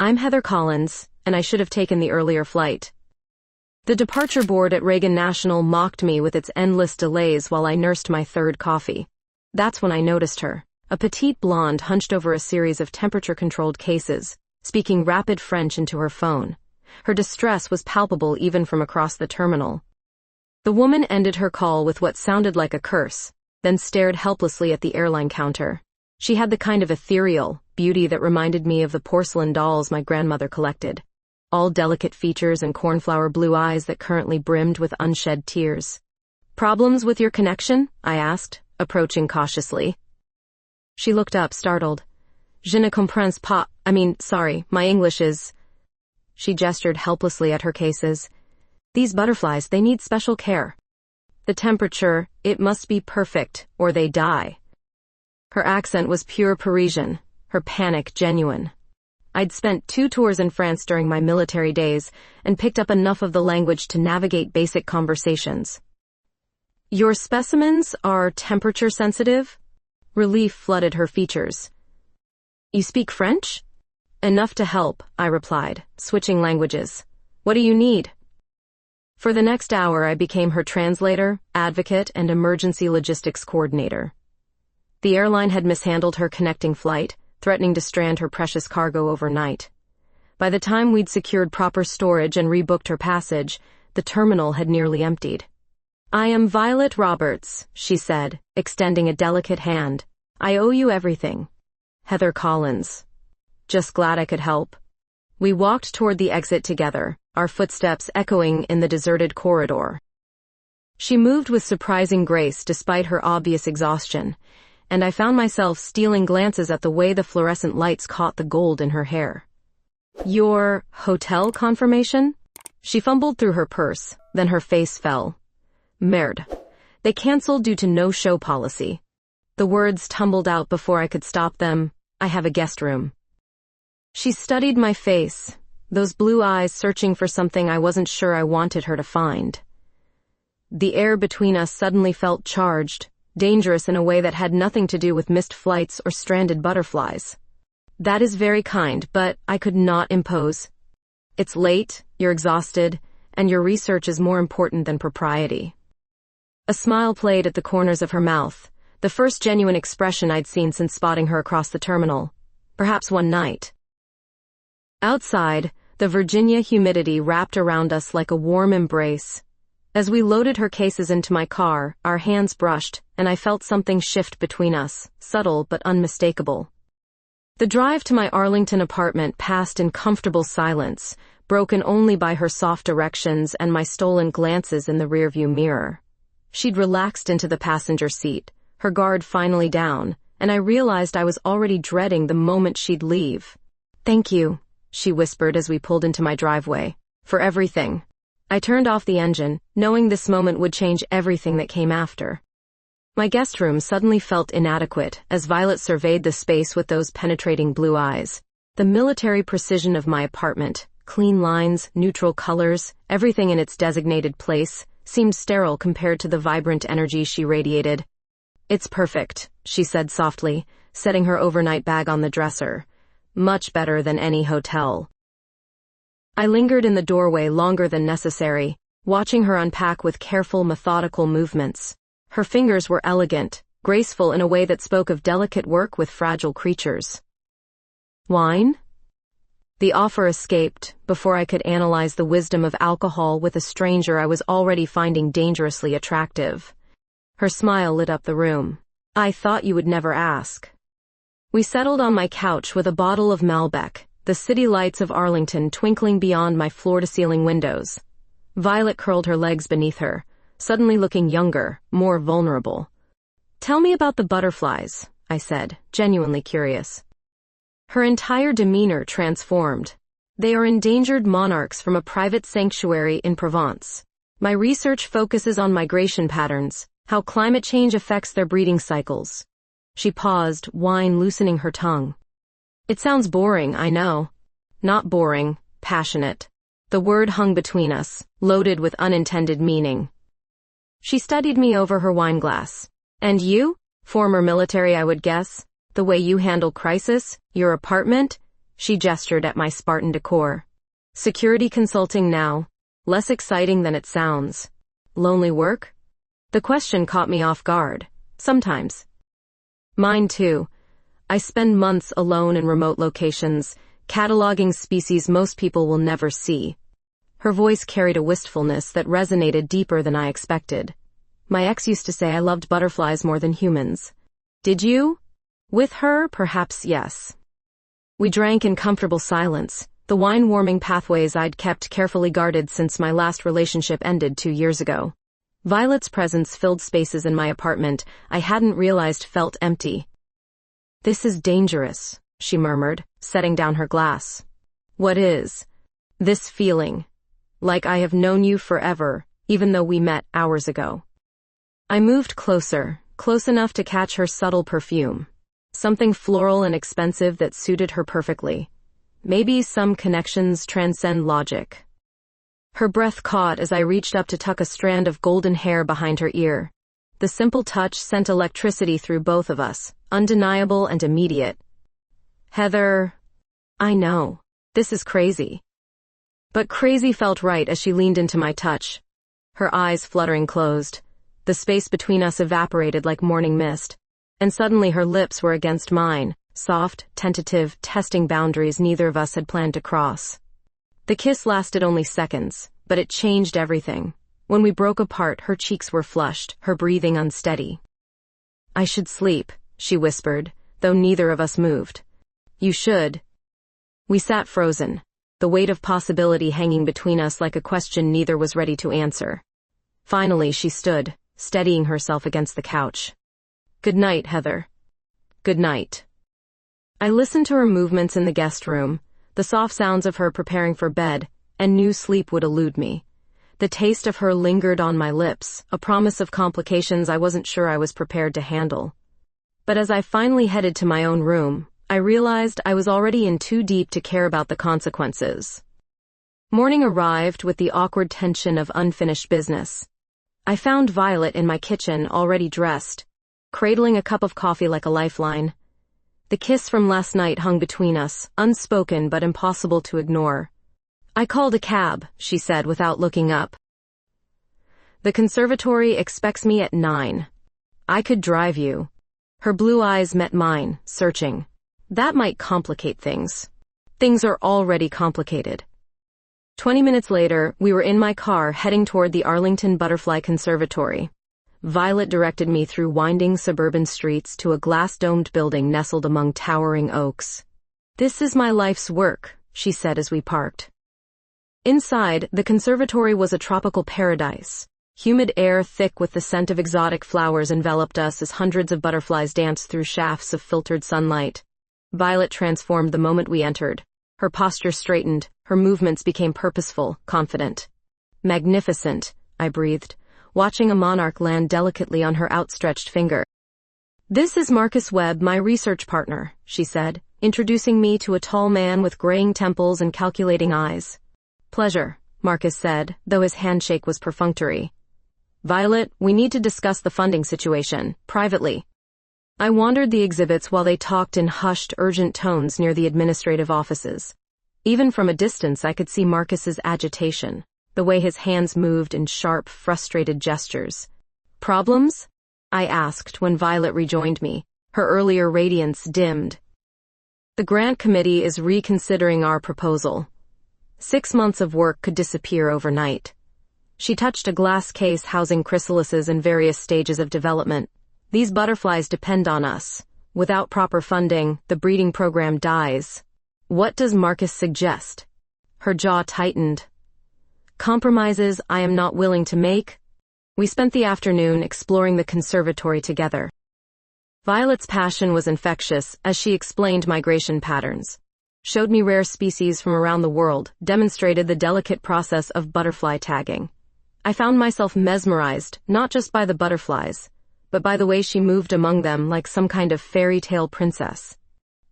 I'm Heather Collins, and I should have taken the earlier flight. The departure board at Reagan National mocked me with its endless delays while I nursed my third coffee. That's when I noticed her, a petite blonde hunched over a series of temperature-controlled cases, speaking rapid French into her phone. Her distress was palpable even from across the terminal. The woman ended her call with what sounded like a curse, then stared helplessly at the airline counter. She had the kind of ethereal beauty that reminded me of the porcelain dolls my grandmother collected, all delicate features and cornflower blue eyes that currently brimmed with unshed tears. "Problems with your connection?" I asked, approaching cautiously. She looked up, startled. "Je ne comprends pas. Sorry, my English is..." She gestured helplessly at her cases. "These butterflies, they need special care. The temperature, it must be perfect, or they die." Her accent was pure Parisian, her panic genuine. I'd spent 2 tours in France during my military days and picked up enough of the language to navigate basic conversations. "Your specimens are temperature sensitive?" Relief flooded her features. "You speak French?" "Enough to help," I replied, switching languages. "What do you need?" For the next hour, I became her translator, advocate, and emergency logistics coordinator. The airline had mishandled her connecting flight, threatening to strand her precious cargo overnight. By the time we'd secured proper storage and rebooked her passage, the terminal had nearly emptied. "I am Violet Roberts," she said, extending a delicate hand. "I owe you everything." Heather Collins. Just glad I could help. We walked toward the exit together, our footsteps echoing in the deserted corridor. She moved with surprising grace despite her obvious exhaustion, and I found myself stealing glances at the way the fluorescent lights caught the gold in her hair. "Your hotel confirmation?" She fumbled through her purse, then her face fell. "Merde. They canceled due to no-show policy." The words tumbled out before I could stop them. "I have a guest room." She studied my face, those blue eyes searching for something I wasn't sure I wanted her to find. The air between us suddenly felt charged, dangerous in a way that had nothing to do with missed flights or stranded butterflies. "That is very kind, but I could not impose. It's late, you're exhausted, and your research is more important than propriety." A smile played at the corners of her mouth, the first genuine expression I'd seen since spotting her across the terminal. Perhaps one night. Outside, the Virginia humidity wrapped around us like a warm embrace. As we loaded her cases into my car, our hands brushed, and I felt something shift between us, subtle but unmistakable. The drive to my Arlington apartment passed in comfortable silence, broken only by her soft directions and my stolen glances in the rearview mirror. She'd relaxed into the passenger seat, her guard finally down, and I realized I was already dreading the moment she'd leave. "Thank you," she whispered as we pulled into my driveway, "for everything." I turned off the engine, knowing this moment would change everything that came after. My guest room suddenly felt inadequate as Violet surveyed the space with those penetrating blue eyes. The military precision of my apartment, clean lines, neutral colors, everything in its designated place, seemed sterile compared to the vibrant energy she radiated. "It's perfect," she said softly, setting her overnight bag on the dresser. "Much better than any hotel." I lingered in the doorway longer than necessary, watching her unpack with careful, methodical movements. Her fingers were elegant, graceful in a way that spoke of delicate work with fragile creatures. "Wine?" The offer escaped before I could analyze the wisdom of alcohol with a stranger I was already finding dangerously attractive. Her smile lit up the room. "I thought you would never ask." We settled on my couch with a bottle of Malbec, the city lights of Arlington twinkling beyond my floor-to-ceiling windows. Violet curled her legs beneath her, suddenly looking younger, more vulnerable. "Tell me about the butterflies," I said, genuinely curious. Her entire demeanor transformed. "They are endangered monarchs from a private sanctuary in Provence. My research focuses on migration patterns, how climate change affects their breeding cycles." She paused, wine loosening her tongue. "It sounds boring, I know." "Not boring, passionate." The word hung between us, loaded with unintended meaning. She studied me over her wineglass. "And you? Former military, I would guess. The way you handle crisis, your apartment, She gestured at my Spartan decor. Security consulting now. Less exciting than it sounds. Lonely work? The question caught me off guard. Sometimes. Mine too. I spend months alone in remote locations, cataloging species most people will never see. Her voice carried a wistfulness that resonated deeper than I expected. My ex used to say I loved butterflies more than humans. Did you? With her, perhaps yes. We drank in comfortable silence, the wine warming pathways I'd kept carefully guarded since my last relationship ended 2 years ago. Violet's presence filled spaces in my apartment I hadn't realized felt empty. This is dangerous, she murmured, setting down her glass. What is? This feeling. Like I have known you forever, even though we met hours ago. I moved closer, close enough to catch her subtle perfume. Something floral and expensive that suited her perfectly. Maybe some connections transcend logic. Her breath caught as I reached up to tuck a strand of golden hair behind her ear. The simple touch sent electricity through both of us, undeniable and immediate. Heather, I know. This is crazy. But crazy felt right as she leaned into my touch. Her eyes fluttering closed. The space between us evaporated like morning mist. And suddenly her lips were against mine, soft, tentative, testing boundaries neither of us had planned to cross. The kiss lasted only seconds, but it changed everything. When we broke apart, her cheeks were flushed, her breathing unsteady. I should sleep, she whispered, though neither of us moved. You should. We sat frozen, the weight of possibility hanging between us like a question neither was ready to answer. Finally, she stood, steadying herself against the couch. Good night, Heather. Good night. I listened to her movements in the guest room, the soft sounds of her preparing for bed, and knew sleep would elude me. The taste of her lingered on my lips, a promise of complications I wasn't sure I was prepared to handle. But as I finally headed to my own room, I realized I was already in too deep to care about the consequences. Morning arrived with the awkward tension of unfinished business. I found Violet in my kitchen, already dressed, cradling a cup of coffee like a lifeline. The kiss from last night hung between us, unspoken but impossible to ignore. I called a cab, she said without looking up. The conservatory expects me at 9. I could drive you. Her blue eyes met mine, searching. That might complicate things. Things are already complicated. 20 minutes later, we were in my car heading toward the Arlington Butterfly Conservatory. Violet directed me through winding suburban streets to a glass-domed building nestled among towering oaks. This is my life's work, she said as we parked. Inside, the conservatory was a tropical paradise. Humid air thick with the scent of exotic flowers enveloped us as hundreds of butterflies danced through shafts of filtered sunlight. Violet transformed the moment we entered. Her posture straightened, her movements became purposeful, confident. Magnificent, I breathed, watching a monarch land delicately on her outstretched finger. This is Marcus Webb, my research partner, she said, introducing me to a tall man with graying temples and calculating eyes. Pleasure, Marcus said, though his handshake was perfunctory. Violet, we need to discuss the funding situation, privately. I wandered the exhibits while they talked in hushed, urgent tones near the administrative offices. Even from a distance I could see Marcus's agitation, the way his hands moved in sharp, frustrated gestures. Problems? I asked when Violet rejoined me, her earlier radiance dimmed. The grant committee is reconsidering our proposal. 6 months of work could disappear overnight. She touched a glass case housing chrysalises in various stages of development. These butterflies depend on us. Without proper funding, the breeding program dies. What does Marcus suggest? Her jaw tightened. Compromises I am not willing to make? We spent the afternoon exploring the conservatory together. Violet's passion was infectious as she explained migration patterns, showed me rare species from around the world, demonstrated the delicate process of butterfly tagging. I found myself mesmerized, not just by the butterflies, but by the way she moved among them like some kind of fairy tale princess.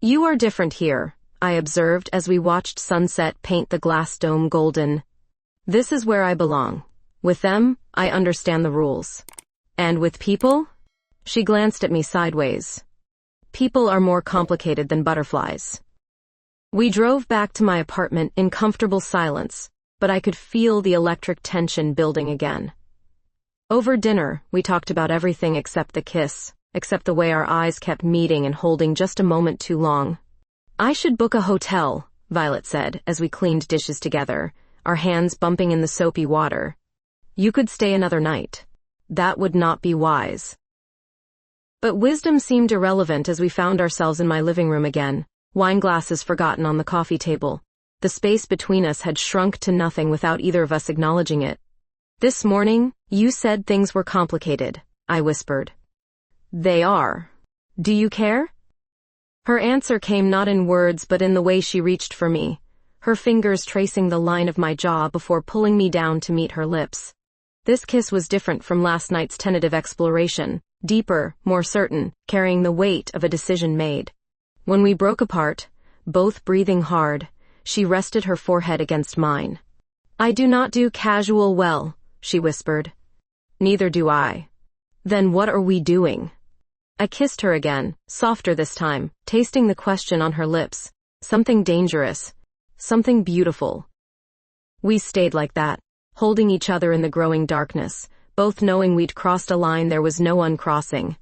You are different here, I observed as we watched sunset paint the glass dome golden. This is where I belong. With them, I understand the rules. And with people? She glanced at me sideways. People are more complicated than butterflies. We drove back to my apartment in comfortable silence, but I could feel the electric tension building again. Over dinner, we talked about everything except the kiss, except the way our eyes kept meeting and holding just a moment too long. I should book a hotel, Violet said, as we cleaned dishes together, our hands bumping in the soapy water. You could stay another night. That would not be wise. But wisdom seemed irrelevant as we found ourselves in my living room again, wine glasses forgotten on the coffee table. The space between us had shrunk to nothing without either of us acknowledging it. This morning, you said things were complicated, I whispered. They are. Do you care? Her answer came not in words but in the way she reached for me, her fingers tracing the line of my jaw before pulling me down to meet her lips. This kiss was different from last night's tentative exploration, deeper, more certain, carrying the weight of a decision made. When we broke apart, both breathing hard, she rested her forehead against mine. I do not do casual well, she whispered. Neither do I. Then what are we doing? I kissed her again, softer this time, tasting the question on her lips. Something dangerous. Something beautiful. We stayed like that, holding each other in the growing darkness, both knowing we'd crossed a line there was no uncrossing.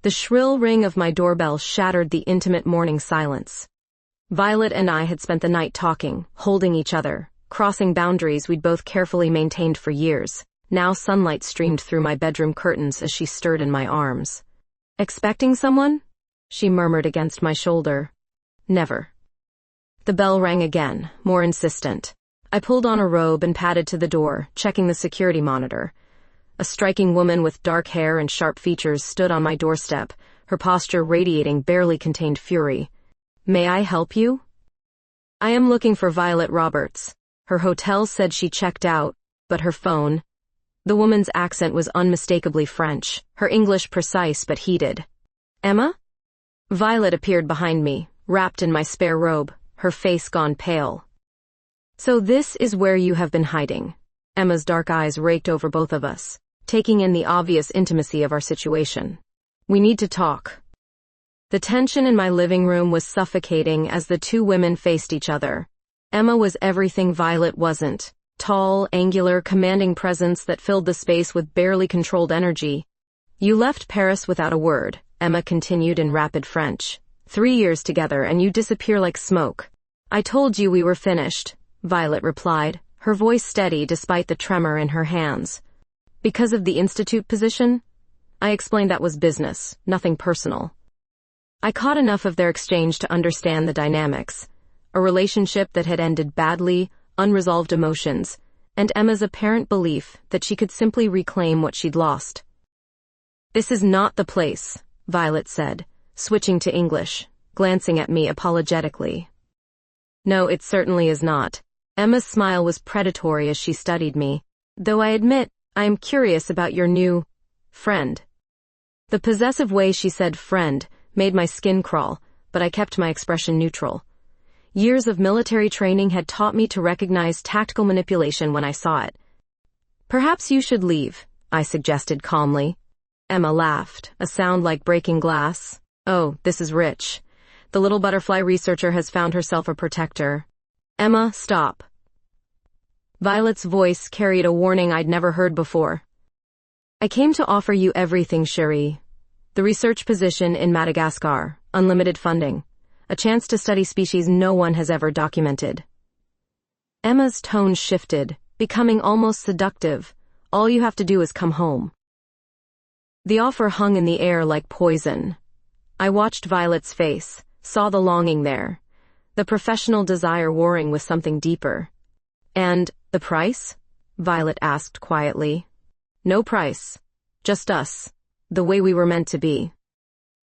The shrill ring of my doorbell shattered the intimate morning silence. Violet and I had spent the night talking, holding each other, crossing boundaries we'd both carefully maintained for years. Now sunlight streamed through my bedroom curtains as she stirred in my arms. Expecting someone? She murmured against my shoulder. Never. The bell rang again, more insistent. I pulled on a robe and padded to the door, checking the security monitor. A striking woman with dark hair and sharp features stood on my doorstep, her posture radiating barely contained fury. May I help you? I am looking for Violet Roberts. Her hotel said she checked out, but her phone... The woman's accent was unmistakably French, her English precise but heated. Emma? Violet appeared behind me, wrapped in my spare robe, her face gone pale. So this is where you have been hiding. Emma's dark eyes raked over both of us, taking in the obvious intimacy of our situation. We need to talk. The tension in my living room was suffocating as the two women faced each other. Emma was everything Violet wasn't. Tall, angular, commanding presence that filled the space with barely controlled energy. You left Paris without a word, Emma continued in rapid French. 3 years together and you disappear like smoke. I told you we were finished, Violet replied, her voice steady despite the tremor in her hands. Because of the institute position? I explained that was business, nothing personal. I caught enough of their exchange to understand the dynamics. A relationship that had ended badly, unresolved emotions, and Emma's apparent belief that she could simply reclaim what she'd lost. This is not the place, Violet said, switching to English, glancing at me apologetically. No, it certainly is not. Emma's smile was predatory as she studied me, though I admit I am curious about your new friend. The possessive way she said friend made my skin crawl, but I kept my expression neutral. Years of military training had taught me to recognize tactical manipulation when I saw it. Perhaps you should leave, I suggested calmly. Emma laughed, a sound like breaking glass. Oh, this is rich. The little butterfly researcher has found herself a protector. Emma, stop. Violet's voice carried a warning I'd never heard before. I came to offer you everything, chérie. The research position in Madagascar, unlimited funding. A chance to study species no one has ever documented. Emma's tone shifted, becoming almost seductive. All you have to do is come home. The offer hung in the air like poison. I watched Violet's face, saw the longing there, the professional desire warring with something deeper. And the price? Violet asked quietly. No price. Just us. The way we were meant to be.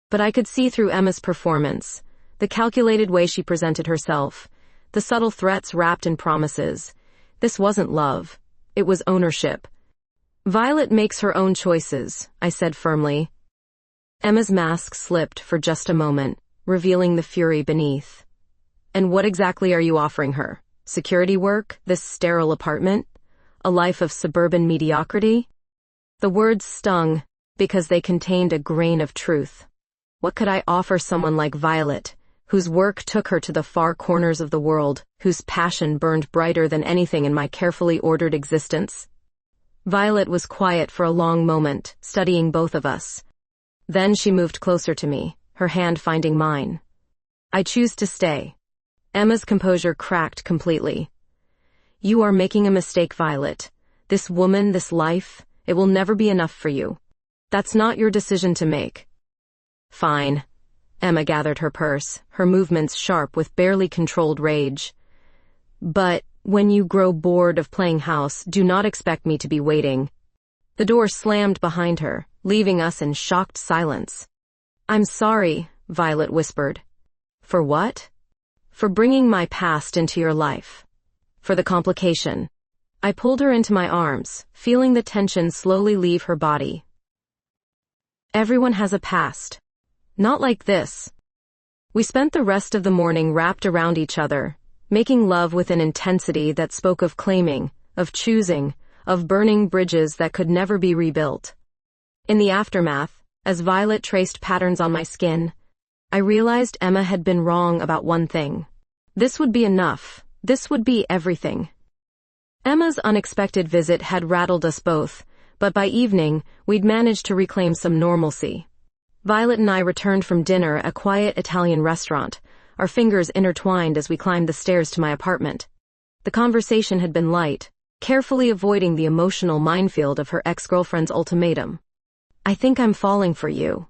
But I could see through Emma's performance. The calculated way she presented herself, the subtle threats wrapped in promises. This wasn't love. It was ownership. Violet makes her own choices, I said firmly. Emma's mask slipped for just a moment, revealing the fury beneath. And what exactly are you offering her? Security work? This sterile apartment? A life of suburban mediocrity? The words stung because they contained a grain of truth. What could I offer someone like Violet, whose work took her to the far corners of the world, whose passion burned brighter than anything in my carefully ordered existence. Violet was quiet for a long moment, studying both of us. Then she moved closer to me, her hand finding mine. "I choose to stay." Emma's composure cracked completely. "You are making a mistake, Violet. This woman, this life, it will never be enough for you. That's not your decision to make." "Fine." Emma gathered her purse, her movements sharp with barely controlled rage. "But when you grow bored of playing house, do not expect me to be waiting." The door slammed behind her, leaving us in shocked silence. "I'm sorry," Violet whispered. "For what?" "For bringing my past into your life. For the complication." I pulled her into my arms, feeling the tension slowly leave her body. "Everyone has a past. Not like this." We spent the rest of the morning wrapped around each other, making love with an intensity that spoke of claiming, of choosing, of burning bridges that could never be rebuilt. In the aftermath, as Violet traced patterns on my skin, I realized Emma had been wrong about one thing. This would be enough. This would be everything. Emma's unexpected visit had rattled us both, but by evening, we'd managed to reclaim some normalcy. Violet and I returned from dinner at a quiet Italian restaurant, our fingers intertwined as we climbed the stairs to my apartment. The conversation had been light, carefully avoiding the emotional minefield of her ex-girlfriend's ultimatum. "I think I'm falling for you,"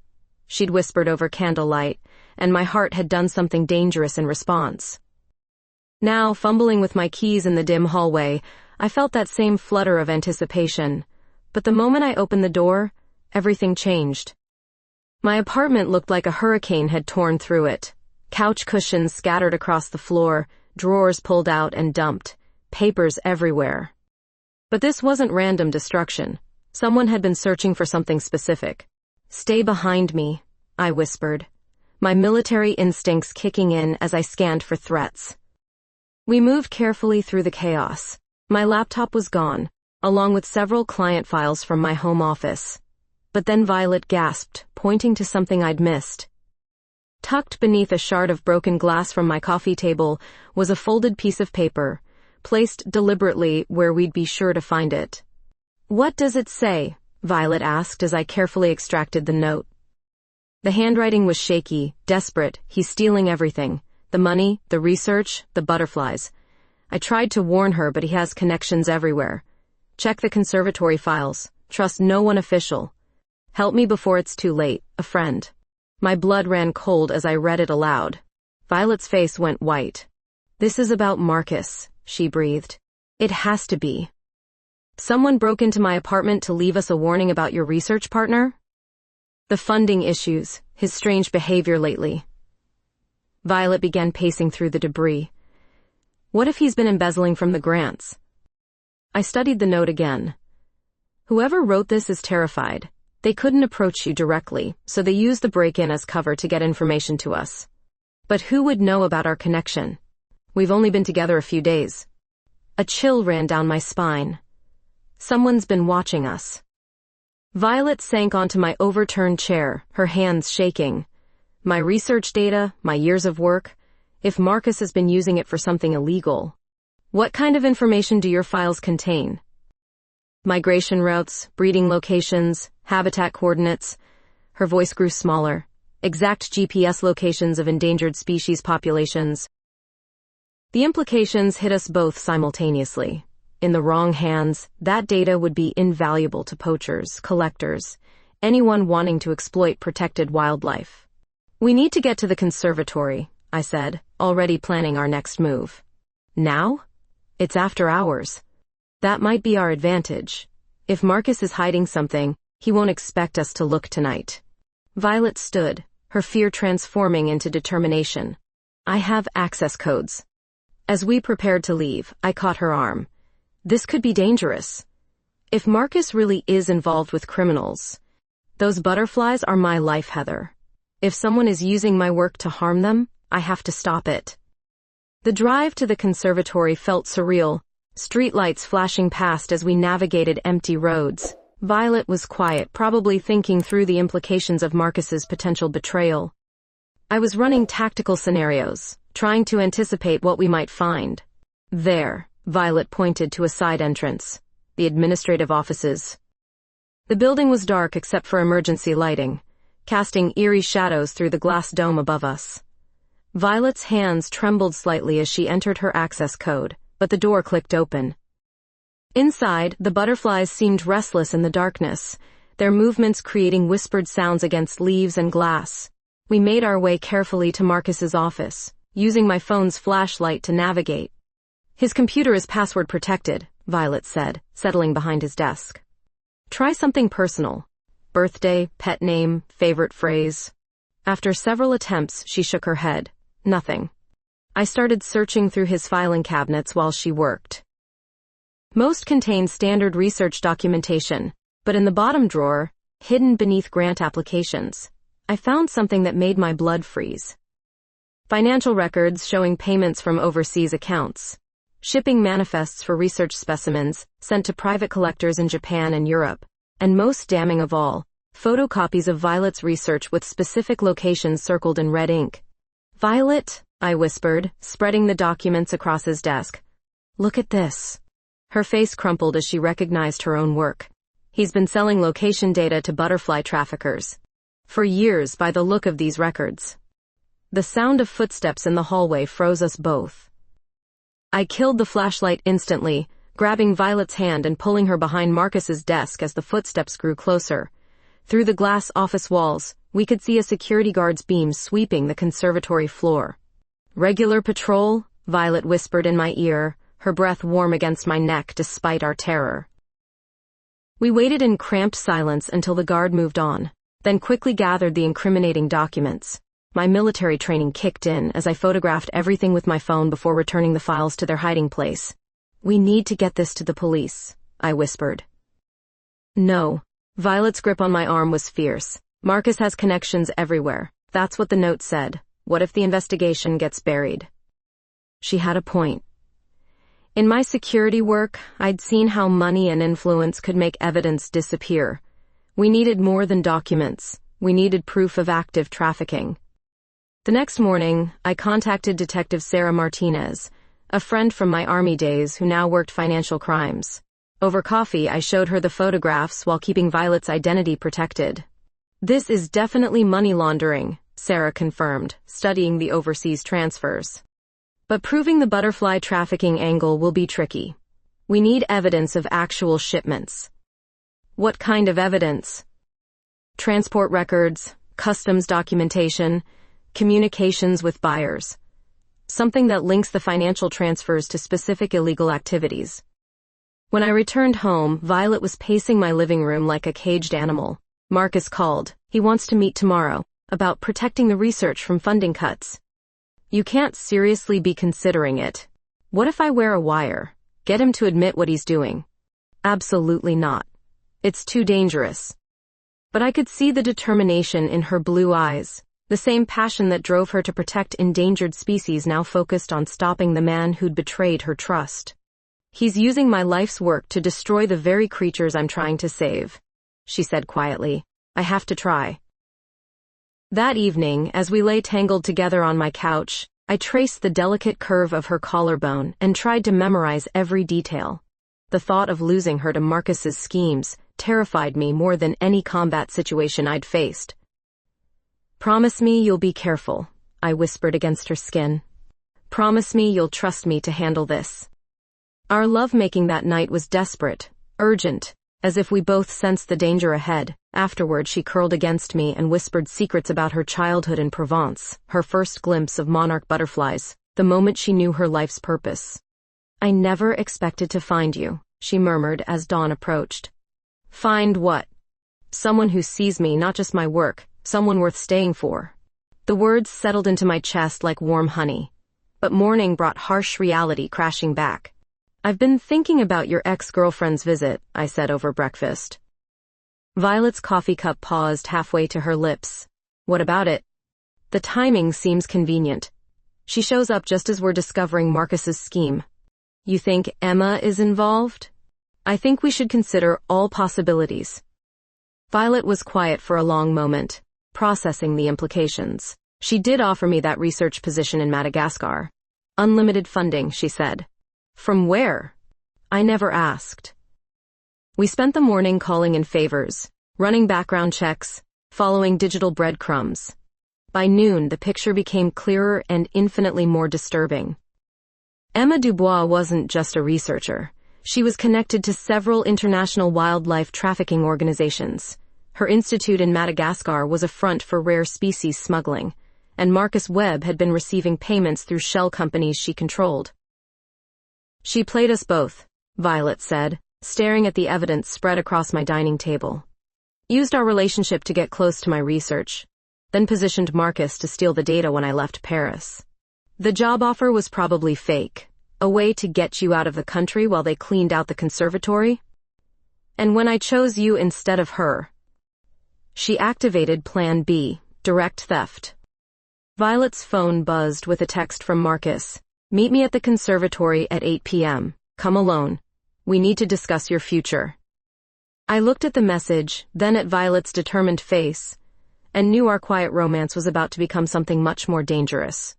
she'd whispered over candlelight, and my heart had done something dangerous in response. Now, fumbling with my keys in the dim hallway, I felt that same flutter of anticipation. But the moment I opened the door, everything changed. My apartment looked like a hurricane had torn through it. Couch cushions scattered across the floor, drawers pulled out and dumped, papers everywhere. But this wasn't random destruction. Someone had been searching for something specific. "Stay behind me," I whispered, my military instincts kicking in as I scanned for threats. We moved carefully through the chaos. My laptop was gone, along with several client files from my home office. But then Violet gasped, pointing to something I'd missed. Tucked beneath a shard of broken glass from my coffee table was a folded piece of paper, placed deliberately where we'd be sure to find it. "What does it say?" Violet asked as I carefully extracted the note. The handwriting was shaky, desperate. "He's stealing everything. The money, the research, the butterflies. I tried to warn her, but he has connections everywhere. Check the conservatory files. Trust no one official. Help me before it's too late, a friend." My blood ran cold as I read it aloud. Violet's face went white. "This is about Marcus," she breathed. "It has to be. Someone broke into my apartment to leave us a warning about your research partner? The funding issues, his strange behavior lately." Violet began pacing through the debris. "What if he's been embezzling from the grants?" I studied the note again. "Whoever wrote this is terrified. They couldn't approach you directly, so they used the break-in as cover to get information to us. But who would know about our connection? We've only been together a few days." A chill ran down my spine. Someone's been watching us. Violet sank onto my overturned chair, her hands shaking. "My research data, my years of work. If Marcus has been using it for something illegal. What kind of information do your files contain?" "Migration routes, breeding locations, habitat coordinates." Her voice grew smaller. "Exact GPS locations of endangered species populations." The implications hit us both simultaneously. In the wrong hands, that data would be invaluable to poachers, collectors, anyone wanting to exploit protected wildlife. "We need to get to the conservatory," I said, already planning our next move. "Now? It's after hours. That might be our advantage. If Marcus is hiding something, he won't expect us to look tonight." Violet stood, her fear transforming into determination. "I have access codes." As we prepared to leave, I caught her arm. "This could be dangerous. If Marcus really is involved with criminals, those butterflies are my life, Heather. If someone is using my work to harm them, I have to stop it." The drive to the conservatory felt surreal, streetlights flashing past as we navigated empty roads. Violet was quiet, probably thinking through the implications of Marcus's potential betrayal. I was running tactical scenarios, trying to anticipate what we might find. There, Violet pointed to a side entrance. The administrative offices. The building was dark except for emergency lighting, casting eerie shadows through the glass dome above us. Violet's hands trembled slightly as she entered her access code, but the door clicked open. Inside, the butterflies seemed restless in the darkness, their movements creating whispered sounds against leaves and glass. We made our way carefully to Marcus's office, using my phone's flashlight to navigate. His computer is password protected, Violet said, settling behind his desk. Try something personal. Birthday, pet name, favorite phrase. After several attempts, she shook her head. Nothing. I started searching through his filing cabinets while she worked. Most contained standard research documentation, but in the bottom drawer, hidden beneath grant applications, I found something that made my blood freeze. Financial records showing payments from overseas accounts. Shipping manifests for research specimens sent to private collectors in Japan and Europe, and most damning of all, photocopies of Violet's research with specific locations circled in red ink. Violet, I whispered, spreading the documents across his desk. Look at this. Her face crumpled as she recognized her own work. He's been selling location data to butterfly traffickers. For years, by the look of these records. The sound of footsteps in the hallway froze us both. I killed the flashlight instantly, grabbing Violet's hand and pulling her behind Marcus's desk as the footsteps grew closer. Through the glass office walls, we could see a security guard's beam sweeping the conservatory floor. Regular patrol, Violet whispered in my ear, her breath warm against my neck despite our terror. We waited in cramped silence until the guard moved on, then quickly gathered the incriminating documents. My military training kicked in as I photographed everything with my phone before returning the files to their hiding place. We need to get this to the police, I whispered. No. Violet's grip on my arm was fierce. Marcus has connections everywhere. That's what the note said. What if the investigation gets buried? She had a point. In my security work, I'd seen how money and influence could make evidence disappear. We needed more than documents. We needed proof of active trafficking. The next morning, I contacted Detective Sarah Martinez, a friend from my Army days who now worked financial crimes. Over coffee, I showed her the photographs while keeping Violet's identity protected. This is definitely money laundering, Sarah confirmed, studying the overseas transfers. But proving the butterfly trafficking angle will be tricky. We need evidence of actual shipments. What kind of evidence? Transport records, customs documentation, communications with buyers. Something that links the financial transfers to specific illegal activities. When I returned home, Violet was pacing my living room like a caged animal. Marcus called. He wants to meet tomorrow, about protecting the research from funding cuts. You can't seriously be considering it. What if I wear a wire? Get him to admit what he's doing? Absolutely not. It's too dangerous. But I could see the determination in her blue eyes. The same passion that drove her to protect endangered species now focused on stopping the man who'd betrayed her trust. He's using my life's work to destroy the very creatures I'm trying to save, she said quietly. I have to try. That evening, as we lay tangled together on my couch, I traced the delicate curve of her collarbone and tried to memorize every detail. The thought of losing her to Marcus's schemes terrified me more than any combat situation I'd faced. Promise me you'll be careful, I whispered against her skin. Promise me you'll trust me to handle this. Our lovemaking that night was desperate, urgent, as if we both sensed the danger ahead. Afterward, she curled against me and whispered secrets about her childhood in Provence, her first glimpse of monarch butterflies, the moment she knew her life's purpose. I never expected to find you, she murmured as dawn approached. Find what? Someone who sees me, not just my work, someone worth staying for. The words settled into my chest like warm honey. But morning brought harsh reality crashing back. I've been thinking about your ex-girlfriend's visit, I said over breakfast. Violet's coffee cup paused halfway to her lips. What about it? The timing seems convenient. She shows up just as we're discovering Marcus's scheme. You think Emma is involved? I think we should consider all possibilities. Violet was quiet for a long moment, processing the implications. She did offer me that research position in Madagascar. Unlimited funding, she said. From where? I never asked. We spent the morning calling in favors, running background checks, following digital breadcrumbs. By noon, the picture became clearer and infinitely more disturbing. Emma Dubois wasn't just a researcher. She was connected to several international wildlife trafficking organizations. Her institute in Madagascar was a front for rare species smuggling, and Marcus Webb had been receiving payments through shell companies she controlled. She played us both, Violet said, staring at the evidence spread across my dining table. Used our relationship to get close to my research, then positioned Marcus to steal the data when I left Paris. The job offer was probably fake, a way to get you out of the country while they cleaned out the conservatory. And when I chose you instead of her, she activated Plan B, direct theft. Violet's phone buzzed with a text from Marcus. Meet me at the conservatory at 8 p.m. Come alone. We need to discuss your future. I looked at the message, then at Violet's determined face, and knew our quiet romance was about to become something much more dangerous.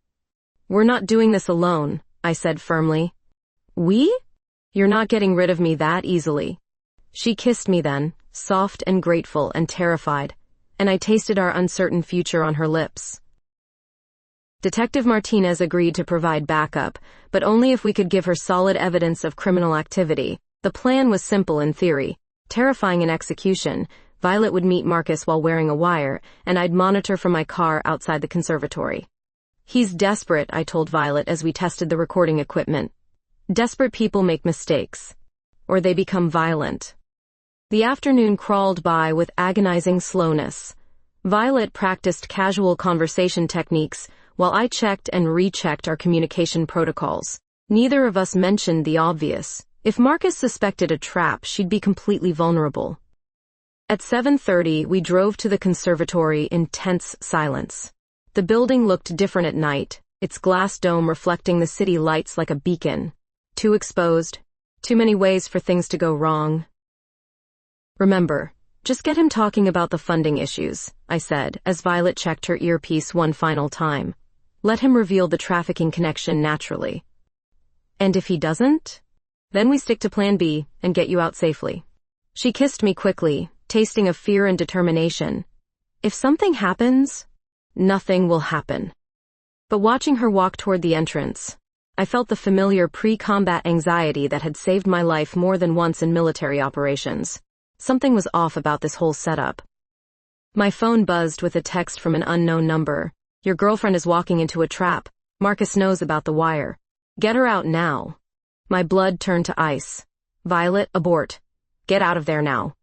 We're not doing this alone, I said firmly. We? You're not getting rid of me that easily. She kissed me then, soft and grateful and terrified, and I tasted our uncertain future on her lips. Detective Martinez agreed to provide backup, but only if we could give her solid evidence of criminal activity. The plan was simple in theory. Terrifying in execution, Violet would meet Marcus while wearing a wire, and I'd monitor from my car outside the conservatory. He's desperate, I told Violet as we tested the recording equipment. Desperate people make mistakes. Or they become violent. The afternoon crawled by with agonizing slowness. Violet practiced casual conversation techniques, while I checked and rechecked our communication protocols. Neither of us mentioned the obvious. If Marcus suspected a trap, she'd be completely vulnerable. At 7:30, we drove to the conservatory in tense silence. The building looked different at night, its glass dome reflecting the city lights like a beacon. Too exposed, too many ways for things to go wrong. Remember, just get him talking about the funding issues, I said, as Violet checked her earpiece one final time. Let him reveal the trafficking connection naturally. And if he doesn't? Then we stick to Plan B and get you out safely. She kissed me quickly, tasting of fear and determination. If something happens, nothing will happen. But watching her walk toward the entrance, I felt the familiar pre-combat anxiety that had saved my life more than once in military operations. Something was off about this whole setup. My phone buzzed with a text from an unknown number. Your girlfriend is walking into a trap. Marcus knows about the wire. Get her out now. My blood turned to ice. Violet, abort. Get out of there now.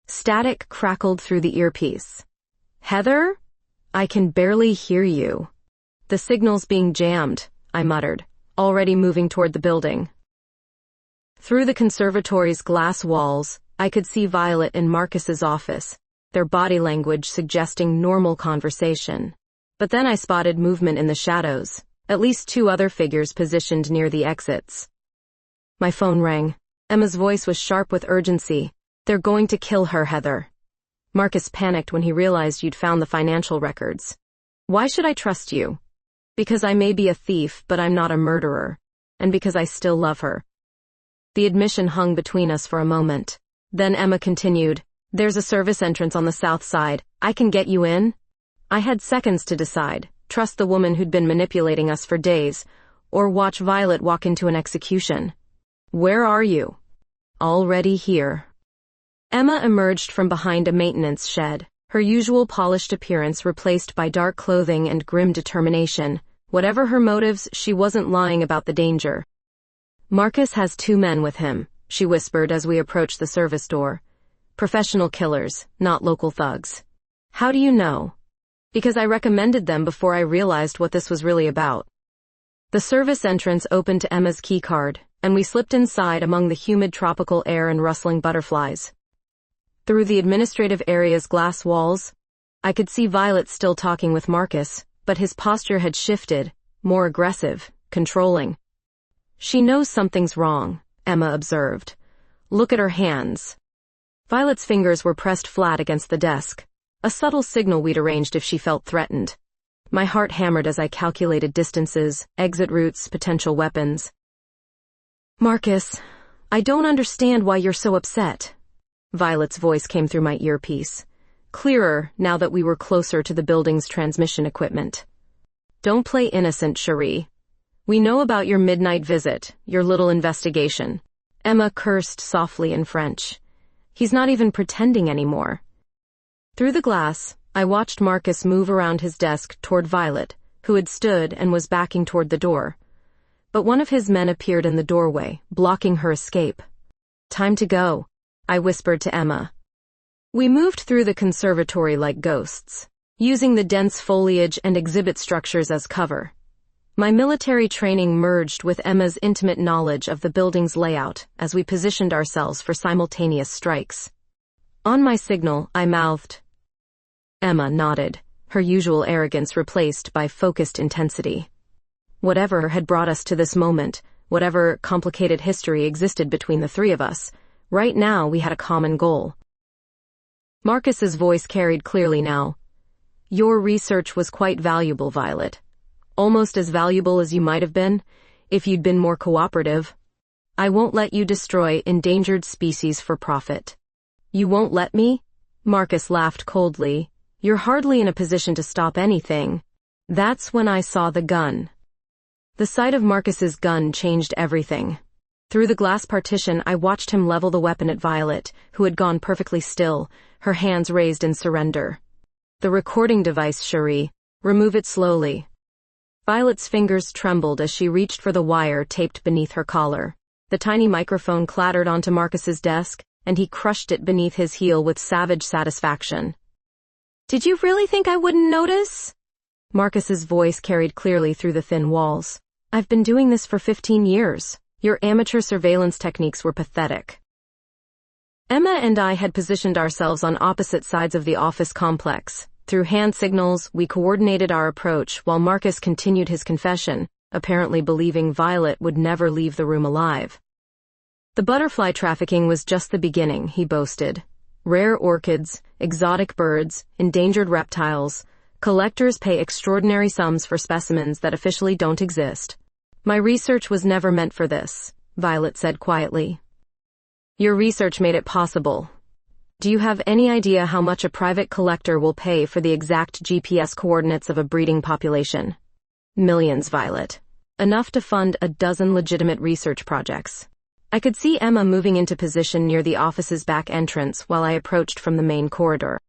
Static crackled through the earpiece. Heather? I can barely hear you. The signal's being jammed, I muttered, already moving toward the building. Through the conservatory's glass walls, I could see Violet in Marcus's office, their body language suggesting normal conversation. But then I spotted movement in the shadows, at least two other figures positioned near the exits. My phone rang. Emma's voice was sharp with urgency. They're going to kill her, Heather. Marcus panicked when he realized you'd found the financial records. Why should I trust you? Because I may be a thief, but I'm not a murderer. And because I still love her. The admission hung between us for a moment. Then Emma continued, there's a service entrance on the south side. I can get you in? I had seconds to decide. Trust the woman who'd been manipulating us for days, or watch Violet walk into an execution. Where are you? Already here. Emma emerged from behind a maintenance shed, her usual polished appearance replaced by dark clothing and grim determination. Whatever her motives, she wasn't lying about the danger. Marcus has 2 men with him, she whispered as we approached the service door. Professional killers, not local thugs. How do you know? Because I recommended them before I realized what this was really about. The service entrance opened to Emma's keycard, and we slipped inside among the humid tropical air and rustling butterflies. Through the administrative area's glass walls, I could see Violet still talking with Marcus, but his posture had shifted, more aggressive, controlling. She knows something's wrong, Emma observed. Look at her hands. Violet's fingers were pressed flat against the desk, a subtle signal we'd arranged if she felt threatened. My heart hammered as I calculated distances, exit routes, potential weapons. Marcus, I don't understand why you're so upset. Violet's voice came through my earpiece, clearer now that we were closer to the building's transmission equipment. Don't play innocent, Cherie. We know about your midnight visit, your little investigation. Emma cursed softly in French. He's not even pretending anymore. Through the glass, I watched Marcus move around his desk toward Violet, who had stood and was backing toward the door. But one of his men appeared in the doorway, blocking her escape. Time to go, I whispered to Emma. We moved through the conservatory like ghosts, using the dense foliage and exhibit structures as cover. My military training merged with Emma's intimate knowledge of the building's layout as we positioned ourselves for simultaneous strikes. On my signal, I mouthed. Emma nodded, her usual arrogance replaced by focused intensity. Whatever had brought us to this moment, whatever complicated history existed between the three of us, right now we had a common goal. Marcus's voice carried clearly now. Your research was quite valuable, Violet. Almost as valuable as you might have been, if you'd been more cooperative. I won't let you destroy endangered species for profit. You won't let me? Marcus laughed coldly. You're hardly in a position to stop anything. That's when I saw the gun. The sight of Marcus's gun changed everything. Through the glass partition, I watched him level the weapon at Violet, who had gone perfectly still, her hands raised in surrender. The recording device, Cherie. Remove it slowly. Violet's fingers trembled as she reached for the wire taped beneath her collar. The tiny microphone clattered onto Marcus's desk, and he crushed it beneath his heel with savage satisfaction. Did you really think I wouldn't notice? Marcus's voice carried clearly through the thin walls. I've been doing this for 15 years. Your amateur surveillance techniques were pathetic. Emma and I had positioned ourselves on opposite sides of the office complex. Through hand signals, we coordinated our approach while Marcus continued his confession, apparently believing Violet would never leave the room alive. The butterfly trafficking was just the beginning, he boasted. Rare orchids, exotic birds, endangered reptiles. Collectors pay extraordinary sums for specimens that officially don't exist. My research was never meant for this, Violet said quietly. Your research made it possible. Do you have any idea how much a private collector will pay for the exact GPS coordinates of a breeding population? Millions, Violet. Enough to fund a dozen legitimate research projects. I could see Emma moving into position near the office's back entrance while I approached from the main corridor.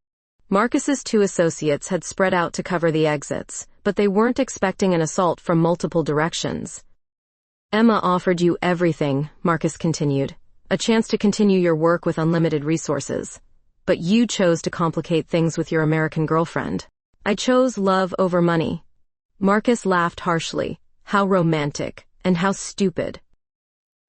Marcus's two associates had spread out to cover the exits, but they weren't expecting an assault from multiple directions. Emma offered you everything, Marcus continued. A chance to continue your work with unlimited resources. But you chose to complicate things with your American girlfriend. I chose love over money. Marcus laughed harshly. How romantic, and how stupid.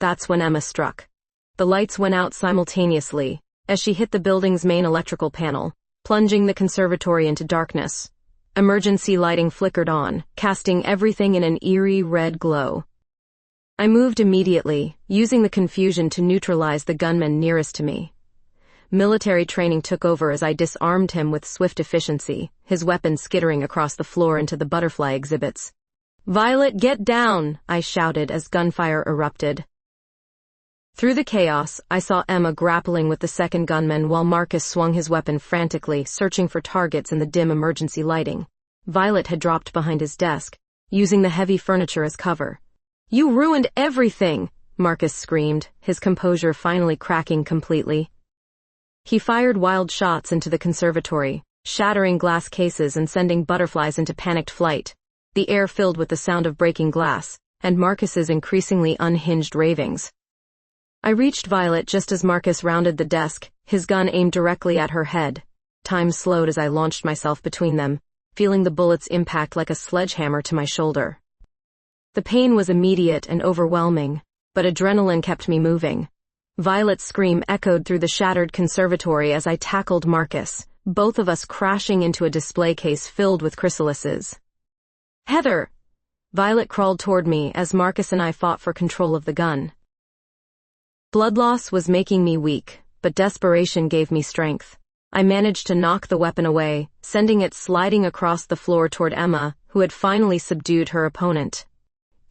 That's when Emma struck. The lights went out simultaneously, as she hit the building's main electrical panel, plunging the conservatory into darkness. Emergency lighting flickered on, casting everything in an eerie red glow. I moved immediately, using the confusion to neutralize the gunman nearest to me. Military training took over as I disarmed him with swift efficiency, his weapon skittering across the floor into the butterfly exhibits. Violet, get down! I shouted as gunfire erupted. Through the chaos, I saw Emma grappling with the second gunman while Marcus swung his weapon frantically, searching for targets in the dim emergency lighting. Violet had dropped behind his desk, using the heavy furniture as cover. You ruined everything! Marcus screamed, his composure finally cracking completely. He fired wild shots into the conservatory, shattering glass cases and sending butterflies into panicked flight. The air filled with the sound of breaking glass, and Marcus's increasingly unhinged ravings. I reached Violet just as Marcus rounded the desk, his gun aimed directly at her head. Time slowed as I launched myself between them, feeling the bullet's impact like a sledgehammer to my shoulder. The pain was immediate and overwhelming, but adrenaline kept me moving. Violet's scream echoed through the shattered conservatory as I tackled Marcus, both of us crashing into a display case filled with chrysalises. Heather! Violet crawled toward me as Marcus and I fought for control of the gun. Blood loss was making me weak, but desperation gave me strength. I managed to knock the weapon away, sending it sliding across the floor toward Emma, who had finally subdued her opponent.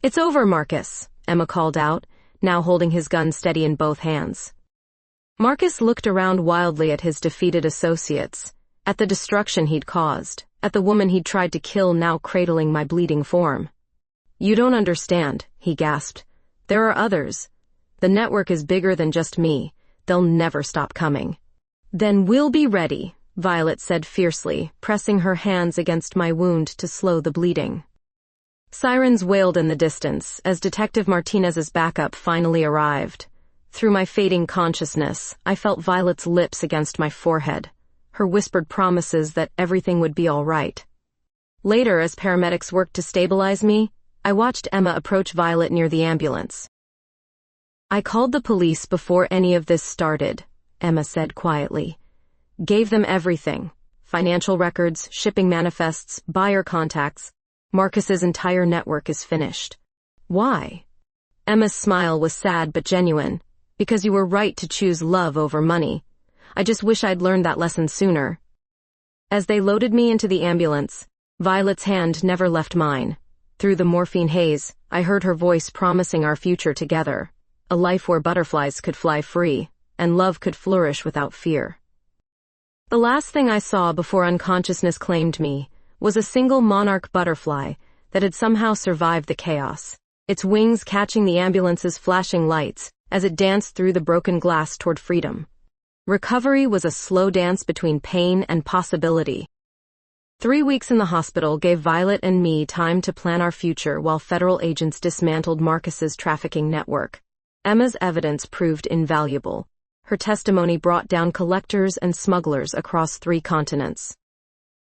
"It's over, Marcus," Emma called out, now holding his gun steady in both hands. Marcus looked around wildly at his defeated associates, at the destruction he'd caused, at the woman he'd tried to kill now cradling my bleeding form. "You don't understand," he gasped. "There are others. The network is bigger than just me. They'll never stop coming." "Then we'll be ready," Violet said fiercely, pressing her hands against my wound to slow the bleeding. Sirens wailed in the distance as Detective Martinez's backup finally arrived. Through my fading consciousness, I felt Violet's lips against my forehead, her whispered promises that everything would be all right. Later, as paramedics worked to stabilize me, I watched Emma approach Violet near the ambulance. "I called the police before any of this started," Emma said quietly. "Gave them everything. Financial records, shipping manifests, buyer contacts. Marcus's entire network is finished." "Why?" Emma's smile was sad but genuine. "Because you were right to choose love over money. I just wish I'd learned that lesson sooner." As they loaded me into the ambulance, Violet's hand never left mine. Through the morphine haze, I heard her voice promising our future together, a life where butterflies could fly free, and love could flourish without fear. The last thing I saw before unconsciousness claimed me was a single monarch butterfly that had somehow survived the chaos, its wings catching the ambulance's flashing lights as it danced through the broken glass toward freedom. Recovery was a slow dance between pain and possibility. 3 weeks in the hospital gave Violet and me time to plan our future while federal agents dismantled Marcus's trafficking network. Emma's evidence proved invaluable. Her testimony brought down collectors and smugglers across 3 continents.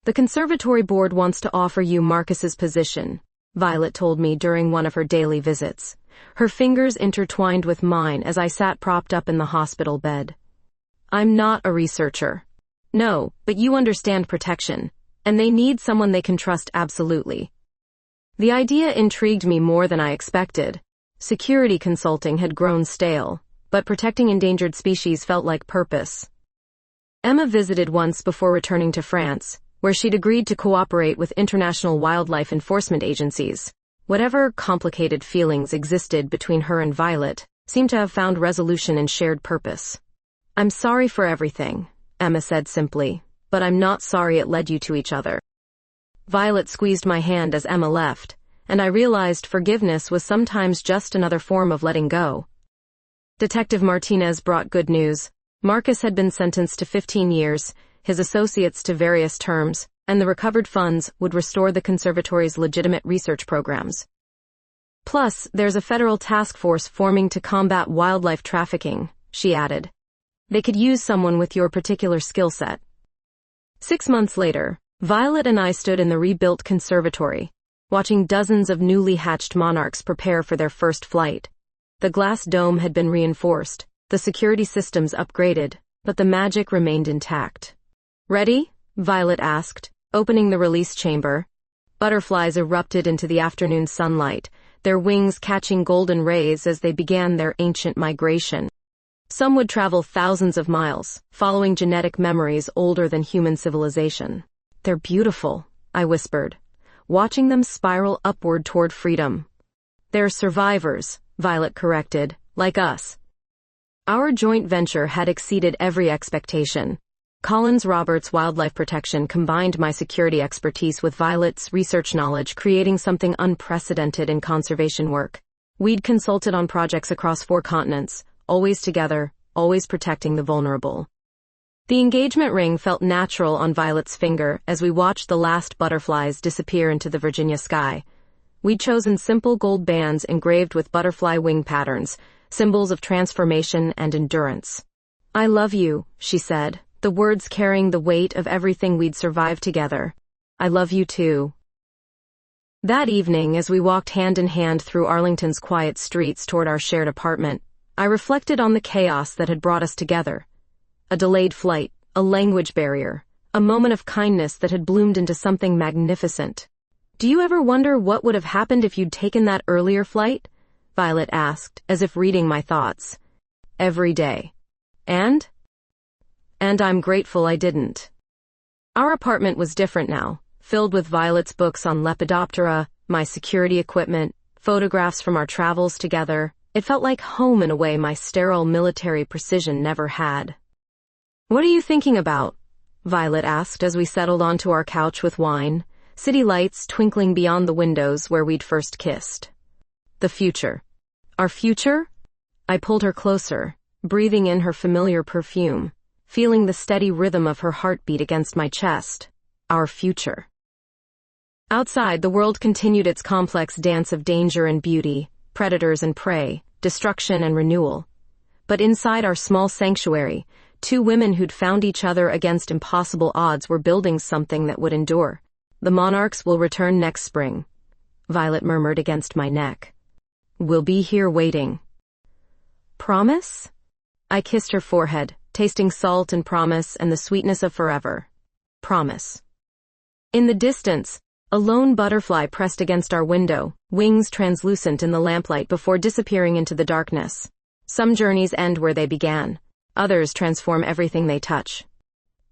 "The conservatory board wants to offer you Marcus's position," Violet told me during one of her daily visits. Her fingers intertwined with mine as I sat propped up in the hospital bed. "I'm not a researcher." "No, but you understand protection, and they need someone they can trust absolutely." The idea intrigued me more than I expected. Security consulting had grown stale, but protecting endangered species felt like purpose. Emma visited once before returning to France, where she'd agreed to cooperate with international wildlife enforcement agencies. Whatever complicated feelings existed between her and Violet seemed to have found resolution in shared purpose. "I'm sorry for everything," Emma said simply, "but I'm not sorry it led you to each other." Violet squeezed my hand as Emma left, and I realized forgiveness was sometimes just another form of letting go. Detective Martinez brought good news. Marcus had been sentenced to 15 years, his associates to various terms, and the recovered funds would restore the conservatory's legitimate research programs. "Plus, there's a federal task force forming to combat wildlife trafficking," she added. "They could use someone with your particular skill set." 6 months later, Violet and I stood in the rebuilt conservatory, watching dozens of newly hatched monarchs prepare for their first flight. The glass dome had been reinforced, the security systems upgraded, but the magic remained intact. "Ready?" Violet asked, opening the release chamber. Butterflies erupted into the afternoon sunlight, their wings catching golden rays as they began their ancient migration. Some would travel thousands of miles, following genetic memories older than human civilization. "They're beautiful," I whispered, watching them spiral upward toward freedom. "They're survivors," Violet corrected, "like us." Our joint venture had exceeded every expectation. Collins Roberts Wildlife Protection combined my security expertise with Violet's research knowledge, creating something unprecedented in conservation work. We'd consulted on projects across 4 continents, always together, always protecting the vulnerable. The engagement ring felt natural on Violet's finger as we watched the last butterflies disappear into the Virginia sky. We'd chosen simple gold bands engraved with butterfly wing patterns, symbols of transformation and endurance. "I love you," she said, the words carrying the weight of everything we'd survived together. "I love you too." That evening, as we walked hand in hand through Arlington's quiet streets toward our shared apartment, I reflected on the chaos that had brought us together. A delayed flight, a language barrier, a moment of kindness that had bloomed into something magnificent. "Do you ever wonder what would have happened if you'd taken that earlier flight?" Violet asked, as if reading my thoughts. "Every day." "And?" And I'm grateful I didn't. Our apartment was different now, filled with Violet's books on Lepidoptera, my security equipment, photographs from our travels together. It felt like home in a way my sterile military precision never had. "What are you thinking about?" Violet asked as we settled onto our couch with wine, city lights twinkling beyond the windows where we'd first kissed. "The future." "Our future?" I pulled her closer, breathing in her familiar perfume, feeling the steady rhythm of her heartbeat against my chest. Our future. Outside, the world continued its complex dance of danger and beauty, predators and prey, destruction and renewal. But inside our small sanctuary, two women who'd found each other against impossible odds were building something that would endure. "The monarchs will return next spring," Violet murmured against my neck. "We'll be here waiting." "Promise?" I kissed her forehead, tasting salt and promise and the sweetness of forever. "Promise." In the distance, a lone butterfly pressed against our window, wings translucent in the lamplight before disappearing into the darkness. Some journeys end where they began. Others transform everything they touch.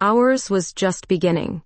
Ours was just beginning.